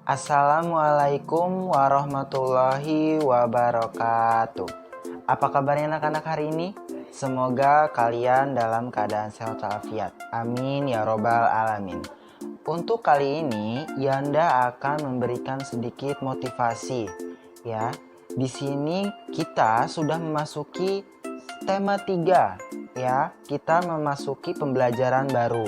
Assalamualaikum warahmatullahi wabarakatuh. Apa kabarnya anak-anak hari ini? Semoga kalian dalam keadaan sehat walafiat. Amin ya robbal alamin. Untuk kali ini Yanda akan memberikan sedikit motivasi ya. Di sini kita sudah memasuki tema 3 ya. Kita memasuki pembelajaran baru.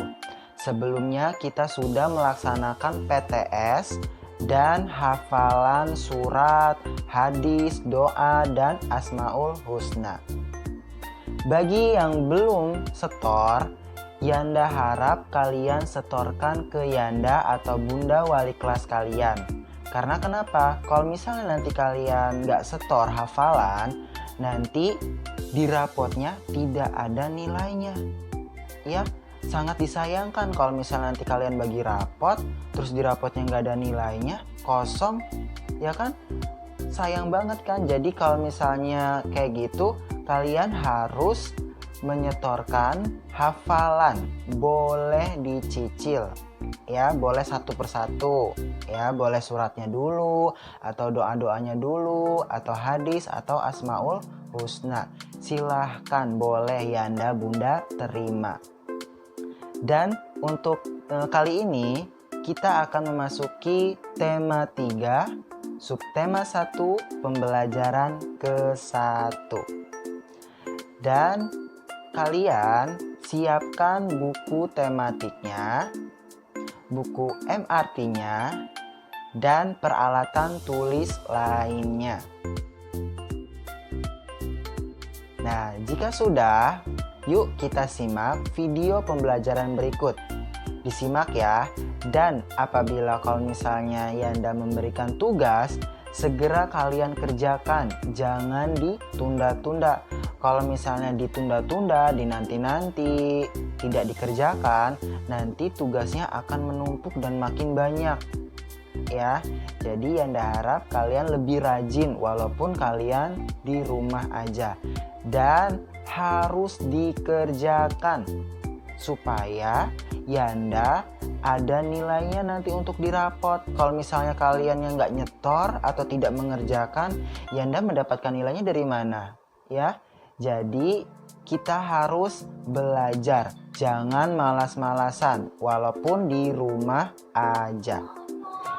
Sebelumnya kita sudah melaksanakan PTS dan hafalan surat, hadis, doa, dan Asmaul Husna. Bagi yang belum setor, Yanda harap kalian setorkan ke Yanda atau Bunda wali kelas kalian. Karena kenapa? Kalau misalnya nanti kalian nggak setor hafalan, nanti di rapotnya tidak ada nilainya. Ya, sangat disayangkan kalau misalnya nanti kalian bagi rapot, terus di rapotnya nggak ada nilainya, kosong, ya kan? Sayang banget kan? Jadi kalau misalnya kayak gitu, kalian harus menyetorkan hafalan. Boleh dicicil, ya, boleh satu persatu, ya, boleh suratnya dulu, atau doa-doanya dulu, atau hadis, atau Asmaul Husna. Silahkan, boleh Yanda Bunda terima. Dan untuk kali ini kita akan memasuki tema 3, subtema 1, pembelajaran ke-1. Dan kalian siapkan buku tematiknya, buku MRT-nya, dan peralatan tulis lainnya. Nah, jika sudah, yuk kita simak video pembelajaran berikut. Disimak ya. Dan apabila kalau misalnya Yanda memberikan tugas, segera kalian kerjakan. Jangan ditunda-tunda. Kalau misalnya ditunda-tunda, dinanti-nanti, tidak dikerjakan, nanti tugasnya akan menumpuk dan makin banyak. Ya, jadi Yanda harap kalian lebih rajin walaupun kalian di rumah aja. Dan harus dikerjakan supaya Yanda ada nilainya nanti untuk di rapot. Kalau misalnya kalian yang nggak nyetor atau tidak mengerjakan, Yanda mendapatkan nilainya dari mana? Ya, jadi kita harus belajar, jangan malas-malasan walaupun di rumah aja.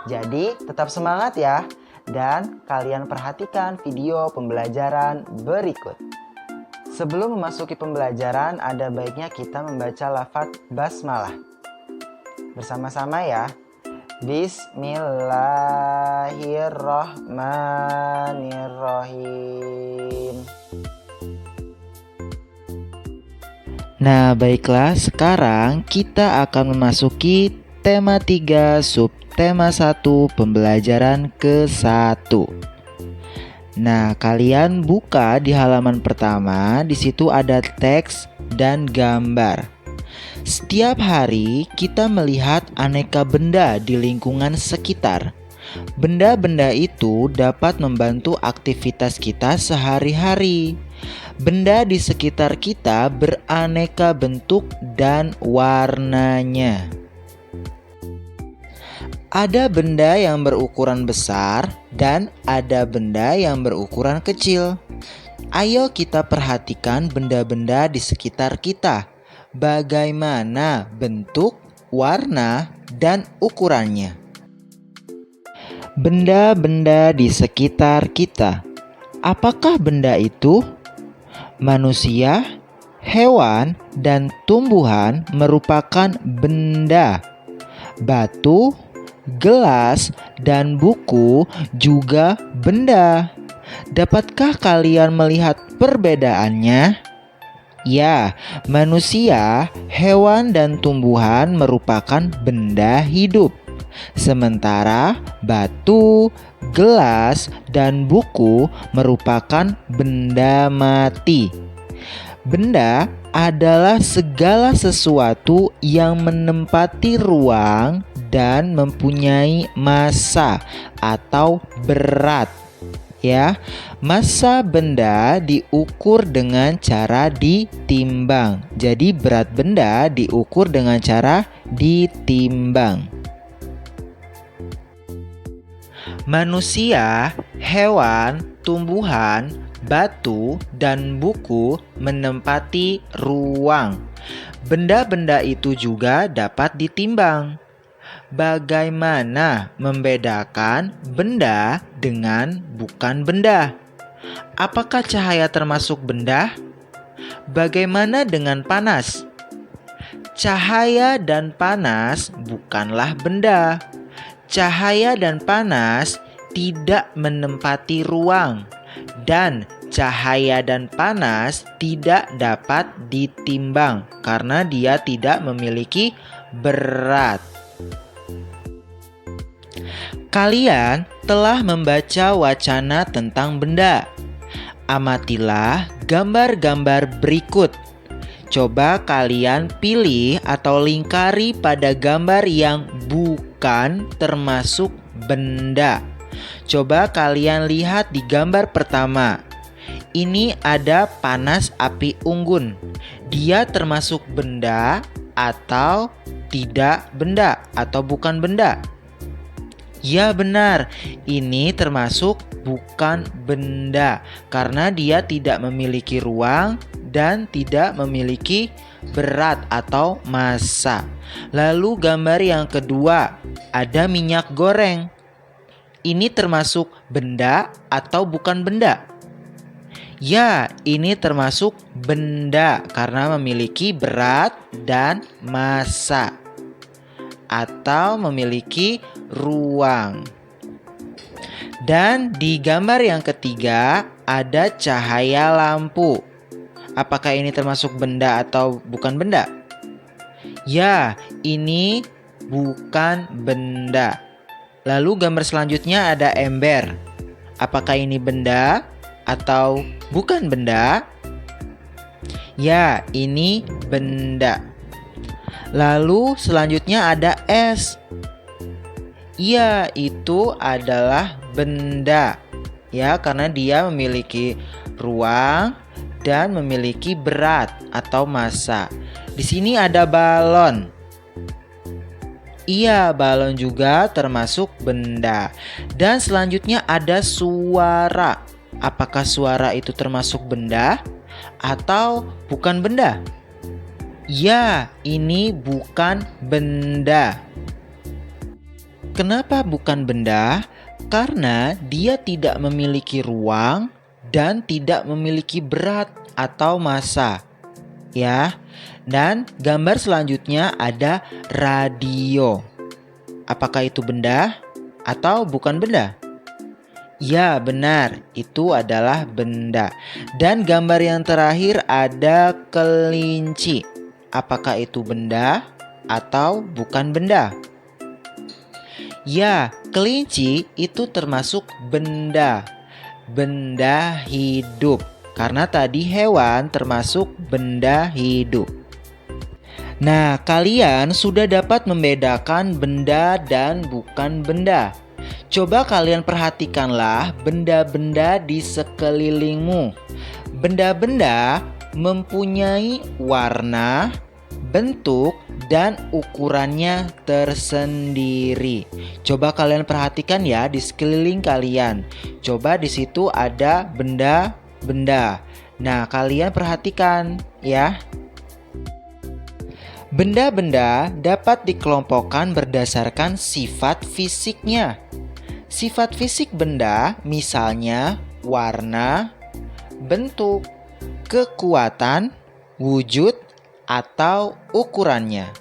Jadi tetap semangat ya, dan kalian perhatikan video pembelajaran berikut. Sebelum memasuki pembelajaran, ada baiknya kita membaca lafaz basmalah. Bersama-sama ya. Bismillahirrahmanirrahim. Nah, baiklah, sekarang kita akan memasuki tema 3, subtema 1, pembelajaran ke-1. Nah, kalian buka di halaman pertama, di situ ada teks dan gambar. Setiap hari kita melihat aneka benda di lingkungan sekitar. Benda-benda itu dapat membantu aktivitas kita sehari-hari. Benda di sekitar kita beraneka bentuk dan warnanya. Ada benda yang berukuran besar dan ada benda yang berukuran kecil. Ayo kita perhatikan benda-benda di sekitar kita. Bagaimana bentuk, warna, dan ukurannya. Benda-benda di sekitar kita. Apakah benda itu? Manusia, hewan, dan tumbuhan merupakan benda. Batu, gelas, dan buku juga benda. Dapatkah kalian melihat perbedaannya? Ya, manusia, hewan, dan tumbuhan merupakan benda hidup. Sementara batu, gelas, dan buku merupakan benda mati. Benda adalah segala sesuatu yang menempati ruang dan mempunyai massa atau berat. Ya, massa benda diukur dengan cara ditimbang. Jadi berat benda diukur dengan cara ditimbang. Manusia, hewan, tumbuhan, batu, dan buku menempati ruang. Benda-benda itu juga dapat ditimbang. Bagaimana membedakan benda dengan bukan benda? Apakah cahaya termasuk benda? Bagaimana dengan panas? Cahaya dan panas bukanlah benda. Cahaya dan panas tidak menempati ruang, dan cahaya dan panas tidak dapat ditimbang karena dia tidak memiliki berat. Kalian telah membaca wacana tentang benda. Amatilah gambar-gambar berikut. Coba kalian pilih atau lingkari pada gambar yang bukan termasuk benda. Coba kalian lihat di gambar pertama. Ini ada panas api unggun. Dia termasuk benda atau tidak benda atau bukan benda? Ya benar, ini termasuk bukan benda karena dia tidak memiliki ruang dan tidak memiliki berat atau massa. Lalu gambar yang kedua, ada minyak goreng. Ini termasuk benda atau bukan benda? Ya, ini termasuk benda karena memiliki berat dan massa atau memiliki ruang. Dan di gambar yang ketiga ada cahaya lampu. Apakah ini termasuk benda atau bukan benda? Ya, ini bukan benda. Lalu gambar selanjutnya ada ember. Apakah ini benda atau bukan benda? Ya, ini benda. Lalu selanjutnya ada es. Ya, itu adalah benda. Ya, karena dia memiliki ruang dan memiliki berat atau massa. Di sini ada balon. Iya, balon juga termasuk benda. Dan selanjutnya ada suara. Apakah suara itu termasuk benda atau bukan benda? Ya, ini bukan benda. Kenapa bukan benda? Karena dia tidak memiliki ruang dan tidak memiliki berat atau massa. Ya. Dan gambar selanjutnya ada radio. Apakah itu benda atau bukan benda? Ya, benar, itu adalah benda. Dan gambar yang terakhir ada kelinci. Apakah itu benda atau bukan benda? Ya, kelinci itu termasuk benda. Benda hidup. Karena tadi hewan termasuk benda hidup. Nah, kalian sudah dapat membedakan benda dan bukan benda. Coba kalian perhatikanlah benda-benda di sekelilingmu. Benda-benda mempunyai warna, bentuk, dan ukurannya tersendiri. Coba kalian perhatikan ya di sekeliling kalian. Coba di situ ada benda-benda. Nah, kalian perhatikan ya. Benda-benda dapat dikelompokkan berdasarkan sifat fisiknya. Sifat fisik benda misalnya warna, bentuk, kekuatan, wujud, atau ukurannya.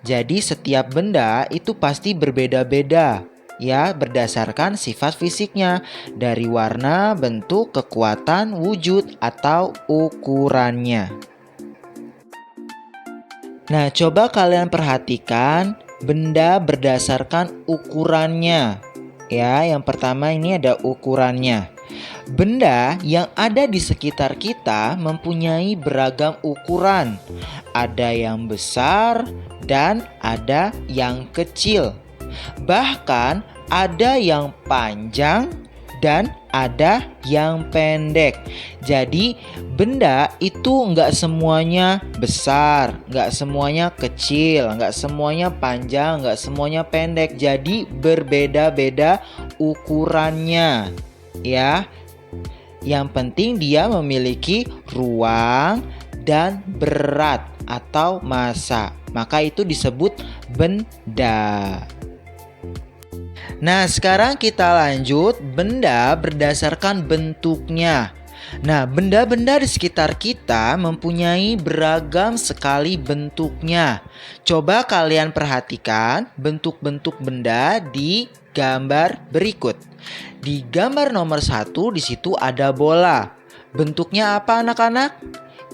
Jadi setiap benda itu pasti berbeda-beda ya berdasarkan sifat fisiknya dari warna, bentuk, kekuatan, wujud, atau ukurannya. Nah, coba kalian perhatikan benda berdasarkan ukurannya. Ya, yang pertama ini ada ukurannya. Benda yang ada di sekitar kita mempunyai beragam ukuran. Ada yang besar dan ada yang kecil. Bahkan ada yang panjang dan ada yang pendek. Jadi benda itu nggak semuanya besar, nggak semuanya kecil, nggak semuanya panjang, nggak semuanya pendek. Jadi berbeda-beda ukurannya, ya. Yang penting dia memiliki ruang dan berat atau massa. Maka itu disebut benda. Nah, sekarang kita lanjut benda berdasarkan bentuknya. Nah, benda-benda di sekitar kita mempunyai beragam sekali bentuknya. Coba kalian perhatikan bentuk-bentuk benda di gambar berikut. Di gambar nomor 1 di situ ada bola. Bentuknya apa anak-anak?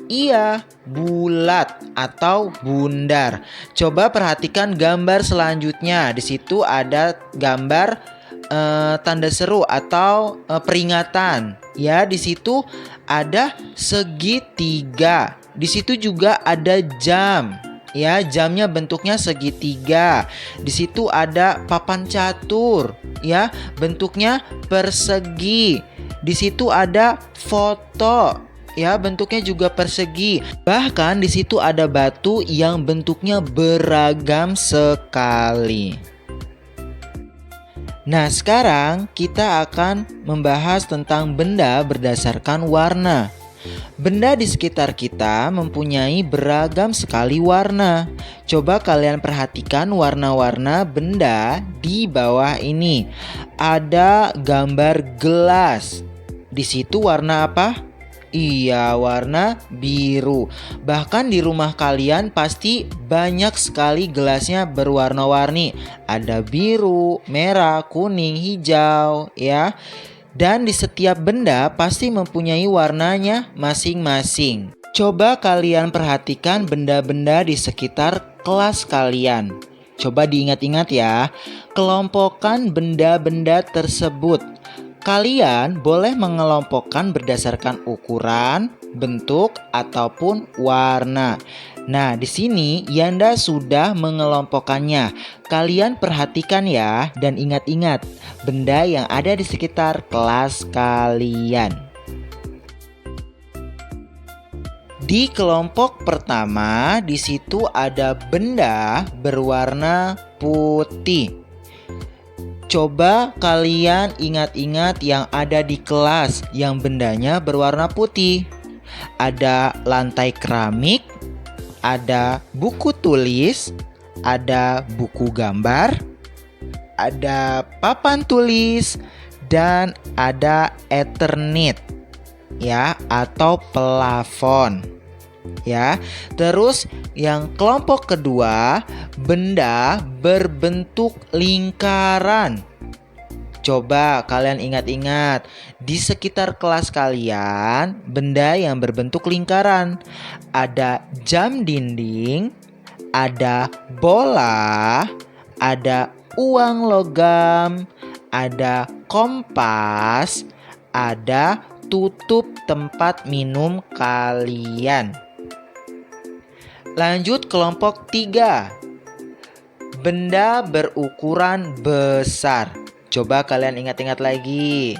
Iya, bulat atau bundar. Coba perhatikan gambar selanjutnya. Di situ ada gambar tanda seru atau peringatan. Ya, di situ ada segitiga. Di situ juga ada jam. Ya, jamnya bentuknya segitiga. Di situ ada papan catur. Ya, bentuknya persegi. Di situ ada foto. Ya, bentuknya juga persegi. Bahkan di situ ada batu yang bentuknya beragam sekali. Nah, sekarang kita akan membahas tentang benda berdasarkan warna. Benda di sekitar kita mempunyai beragam sekali warna. Coba kalian perhatikan warna-warna benda di bawah ini. Ada gambar gelas. Di situ warna apa? Iya, warna biru. Bahkan di rumah kalian pasti banyak sekali gelasnya berwarna-warni. Ada biru, merah, kuning, hijau, ya. Dan di setiap benda pasti mempunyai warnanya masing-masing. Coba kalian perhatikan benda-benda di sekitar kelas kalian. Coba diingat-ingat ya, kelompokkan benda-benda tersebut. Kalian boleh mengelompokkan berdasarkan ukuran, bentuk, ataupun warna. Nah, di sini Yanda sudah mengelompokkannya. Kalian perhatikan ya dan ingat-ingat benda yang ada di sekitar kelas kalian. Di kelompok pertama, di situ ada benda berwarna putih. Coba kalian ingat-ingat yang ada di kelas yang bendanya berwarna putih. Ada lantai keramik, ada buku tulis, ada buku gambar, ada papan tulis, dan ada Ethernet, ya, atau plafon. Ya, terus yang kelompok kedua, benda berbentuk lingkaran. Coba kalian ingat-ingat, di sekitar kelas kalian, benda yang berbentuk lingkaran. Ada jam dinding, ada bola, ada uang logam, ada kompas, ada tutup tempat minum kalian. Lanjut kelompok 3. Benda berukuran besar. Coba kalian ingat-ingat lagi.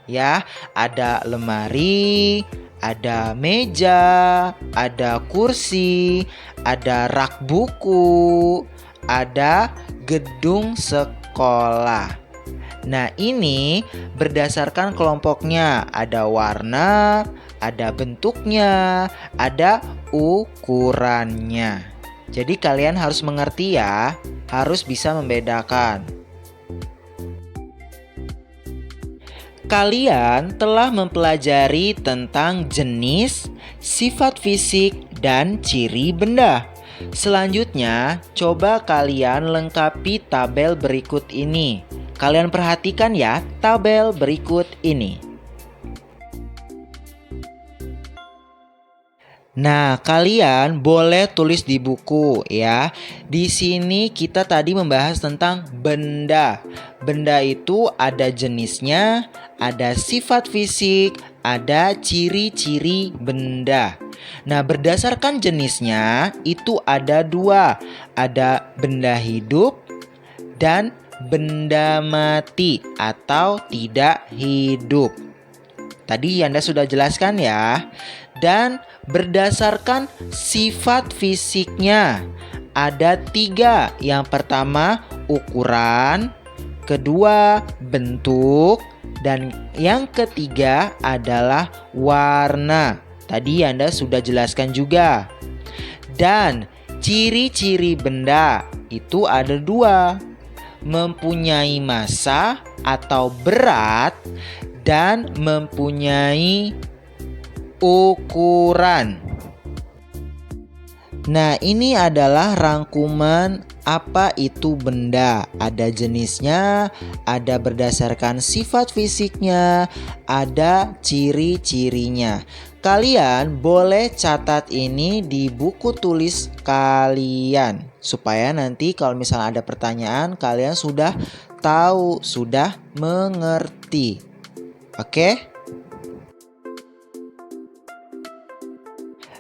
Ya, ada lemari, ada meja, ada kursi, ada rak buku, ada gedung sekolah. Nah, ini berdasarkan kelompoknya. Ada warna, ada bentuknya, ada ukurannya. Jadi kalian harus mengerti ya, harus bisa membedakan. Kalian telah mempelajari tentang jenis, sifat fisik, dan ciri benda. Selanjutnya, coba kalian lengkapi tabel berikut ini. Kalian perhatikan ya tabel berikut ini. Nah, kalian boleh tulis di buku ya. Di sini kita tadi membahas tentang benda. Benda itu ada jenisnya, ada sifat fisik, ada ciri-ciri benda. Nah, berdasarkan jenisnya itu ada 2. Ada benda hidup dan benda mati atau tidak hidup. Tadi Yanda sudah jelaskan ya. Dan berdasarkan sifat fisiknya ada 3. Yang pertama ukuran, kedua bentuk, dan yang ketiga adalah warna. Tadi Yanda sudah jelaskan juga. Dan ciri-ciri benda itu ada dua, mempunyai massa atau berat dan mempunyai ukuran. Nah, ini adalah rangkuman apa itu benda. Ada jenisnya, ada berdasarkan sifat fisiknya, ada ciri-cirinya. Kalian boleh catat ini di buku tulis kalian, supaya nanti kalau misalnya ada pertanyaan, kalian sudah tahu, sudah mengerti. Oke?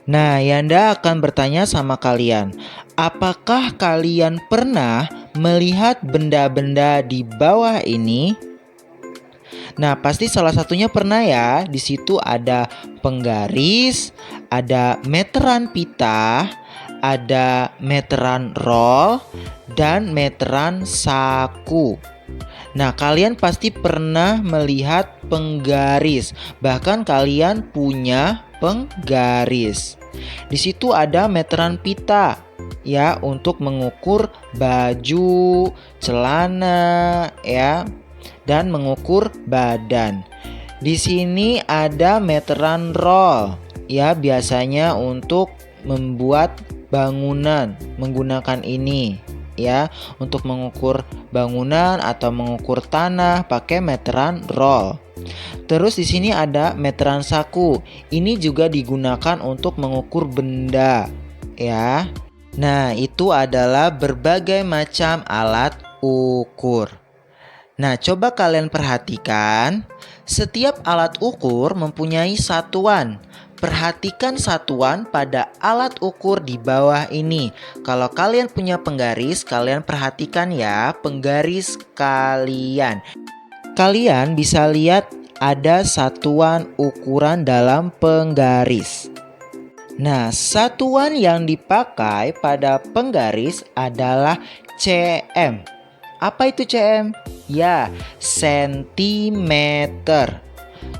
Nah, Yanda akan bertanya sama kalian, apakah kalian pernah melihat benda-benda di bawah ini? Nah, pasti salah satunya pernah ya. Di situ ada penggaris, ada meteran pita, ada meteran roll, dan meteran saku. Nah, kalian pasti pernah melihat penggaris. Bahkan kalian punya penggaris. Di situ ada meteran pita ya, untuk mengukur baju, celana ya, dan mengukur badan. Di sini ada meteran roll ya, biasanya untuk membuat bangunan menggunakan ini ya, untuk mengukur bangunan atau mengukur tanah pakai meteran roll. Terus di sini ada meteran saku. Ini juga digunakan untuk mengukur benda ya. Nah, itu adalah berbagai macam alat ukur. Nah, coba kalian perhatikan, setiap alat ukur mempunyai satuan. Perhatikan satuan pada alat ukur di bawah ini. Kalau kalian punya penggaris, kalian perhatikan ya penggaris kalian. Kalian bisa lihat ada satuan ukuran dalam penggaris. Nah, satuan yang dipakai pada penggaris adalah cm. Apa itu cm? Ya, sentimeter.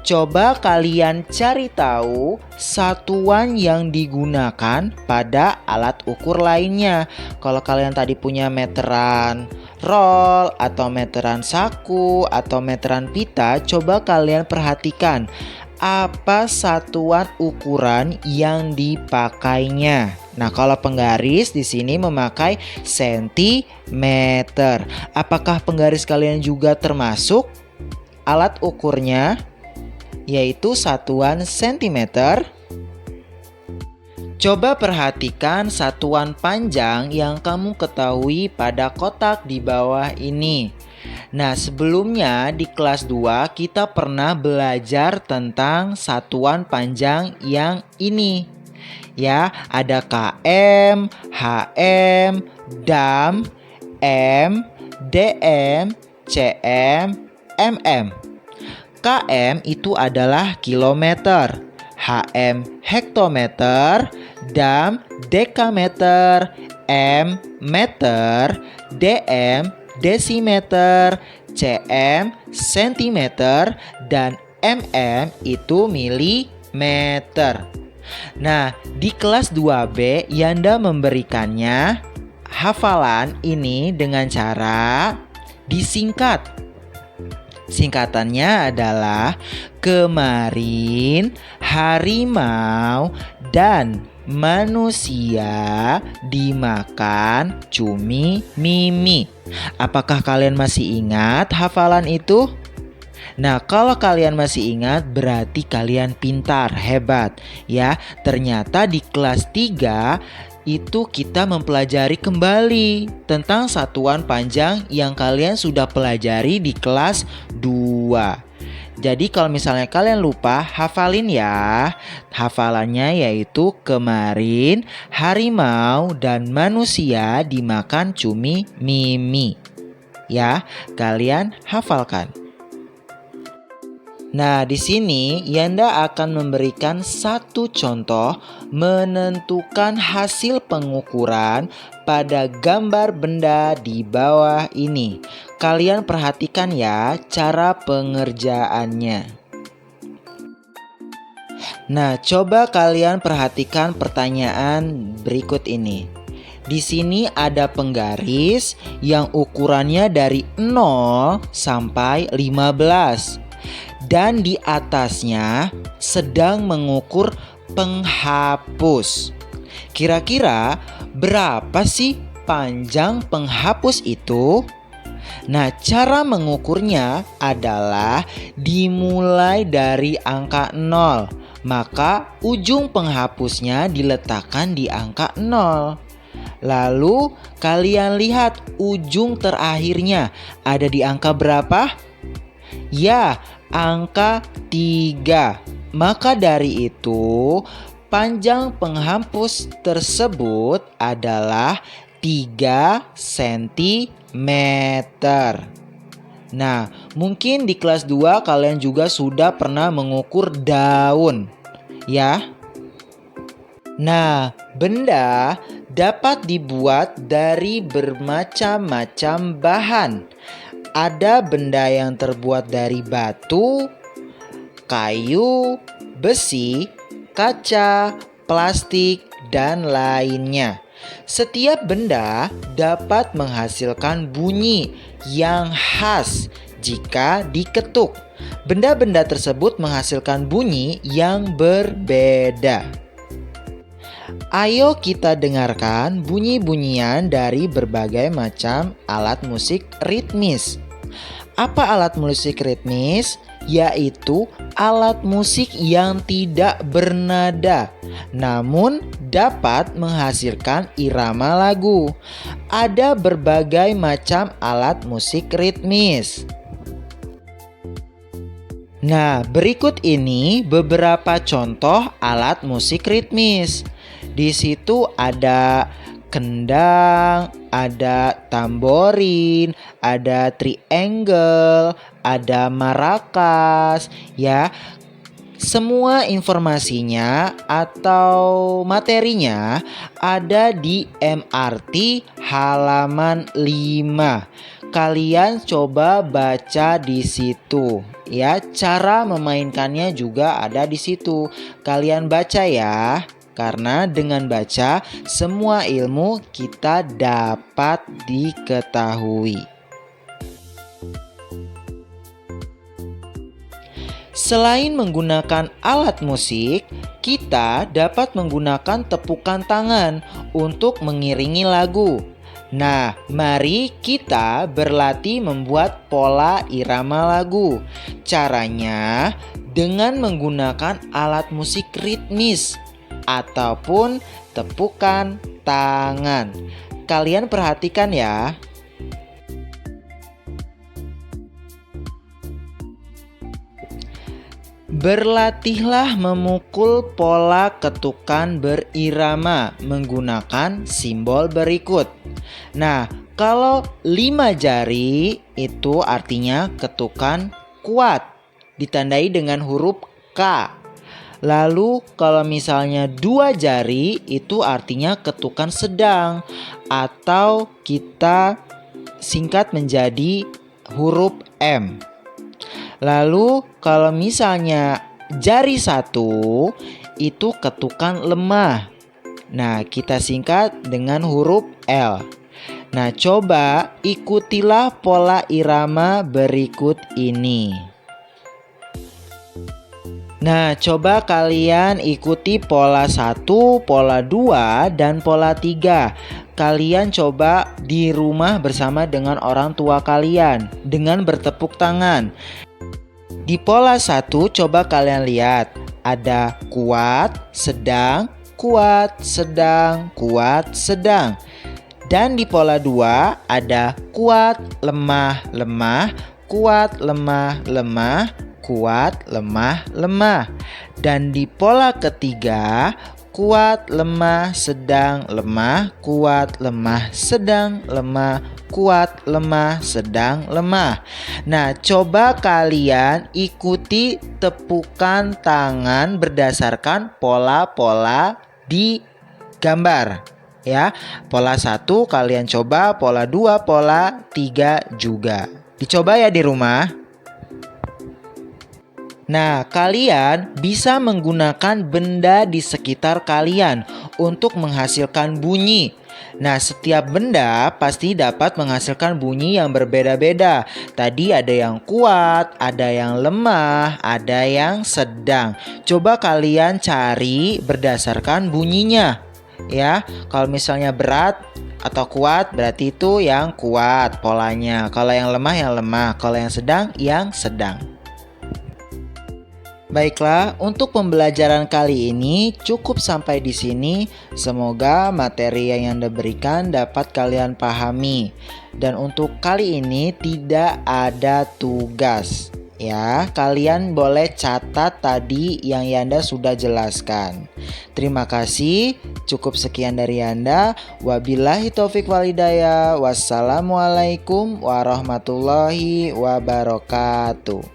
Coba kalian cari tahu satuan yang digunakan pada alat ukur lainnya. Kalau kalian tadi punya meteran roll atau meteran saku atau meteran pita, coba kalian perhatikan apa satuan ukuran yang dipakainya. Nah, kalau penggaris di sini memakai sentimeter. Apakah penggaris kalian juga termasuk alat ukurnya, yaitu satuan sentimeter? Coba perhatikan satuan panjang yang kamu ketahui pada kotak di bawah ini. Nah, sebelumnya di kelas 2 kita pernah belajar tentang satuan panjang yang ini. Ya, ada km, hm, dam, m, dm, cm, mm. Km itu adalah kilometer, hm hektometer, dam dekameter, m meter, dm desimeter, cm sentimeter, dan mm itu milimeter. Nah, di kelas 2B Yanda memberikannya hafalan ini dengan cara disingkat. Singkatannya adalah kemarin harimau dan manusia dimakan cumi mimi. Apakah kalian masih ingat hafalan itu? Nah, kalau kalian masih ingat berarti kalian pintar, hebat ya. Ternyata di kelas 3 itu kita mempelajari kembali tentang satuan panjang yang kalian sudah pelajari di kelas 2. Jadi kalau misalnya kalian lupa, hafalin ya. Hafalannya yaitu kemarin harimau dan manusia dimakan cumi mimi. Ya, kalian hafalkan. Nah, di sini Yanda akan memberikan satu contoh menentukan hasil pengukuran pada gambar benda di bawah ini. kalian perhatikan ya cara pengerjaannya. Nah, coba kalian perhatikan pertanyaan berikut ini. Di sini ada penggaris yang ukurannya dari 0 sampai 15. Dan di atasnya sedang mengukur penghapus. Kira-kira berapa sih panjang penghapus itu? Nah, cara mengukurnya adalah dimulai dari angka 0. Maka ujung penghapusnya diletakkan di angka 0. Lalu kalian lihat ujung terakhirnya ada di angka berapa? Ya, angka 3. Maka dari itu panjang penghapus tersebut adalah 3 cm. Nah, mungkin di kelas 2 kalian juga sudah pernah mengukur daun, ya. Nah, benda dapat dibuat dari bermacam-macam bahan. Ada benda yang terbuat dari batu, kayu, besi, kaca, plastik, dan lainnya. Setiap benda dapat menghasilkan bunyi yang khas jika diketuk. Benda-benda tersebut menghasilkan bunyi yang berbeda. Ayo kita dengarkan bunyi-bunyian dari berbagai macam alat musik ritmis. Apa alat musik ritmis? Yaitu alat musik yang tidak bernada, namun dapat menghasilkan irama lagu. Ada berbagai macam alat musik ritmis. Nah, berikut ini beberapa contoh alat musik ritmis. Di situ ada kendang, ada tamborin, ada triangle, ada maracas, ya. Semua informasinya atau materinya ada di MRT halaman 5. Kalian coba baca di situ, ya. Cara memainkannya juga ada di situ. Kalian baca ya. Karena dengan baca, semua ilmu kita dapat diketahui. Selain menggunakan alat musik, kita dapat menggunakan tepukan tangan untuk mengiringi lagu. Nah, mari kita berlatih membuat pola irama lagu. Caranya dengan menggunakan alat musik ritmis ataupun tepukan tangan. Kalian perhatikan ya. Berlatihlah memukul pola ketukan berirama menggunakan simbol berikut. Nah, kalau 5 jari itu artinya ketukan kuat, ditandai dengan huruf K. Lalu kalau misalnya 2 jari itu artinya ketukan sedang, atau kita singkat menjadi huruf M. Lalu kalau misalnya jari 1 itu ketukan lemah. Nah, kita singkat dengan huruf L. Nah, coba ikutilah pola irama berikut ini. Nah, coba kalian ikuti pola 1, pola 2, dan pola 3. Kalian coba di rumah bersama dengan orang tua kalian dengan bertepuk tangan. Di pola 1 coba kalian lihat, ada kuat, sedang, kuat, sedang, kuat, sedang. Dan di pola 2 ada kuat, lemah, lemah, kuat, lemah, lemah, kuat, lemah, lemah. Dan di pola ketiga, kuat, lemah, sedang, lemah, kuat, lemah, sedang, lemah, kuat, lemah, sedang, lemah. Nah, coba kalian ikuti tepukan tangan berdasarkan pola-pola di gambar. ya. Pola 1 kalian coba, pola 2, pola 3 juga. Dicoba ya di rumah. Nah, kalian bisa menggunakan benda di sekitar kalian untuk menghasilkan bunyi. Nah, setiap benda pasti dapat menghasilkan bunyi yang berbeda-beda. Tadi ada yang kuat, ada yang lemah, ada yang sedang. Coba kalian cari berdasarkan bunyinya. Ya, kalau misalnya berat atau kuat berarti itu yang kuat polanya. Kalau yang lemah, kalau yang sedang. Baiklah, untuk pembelajaran kali ini cukup sampai di sini. Semoga materi yang Anda berikan dapat kalian pahami. Dan untuk kali ini tidak ada tugas. Ya, kalian boleh catat tadi yang Yanda sudah jelaskan. Terima kasih. Cukup sekian dari Yanda. Wabillahi taufik walhidayah. Wassalamualaikum warahmatullahi wabarakatuh.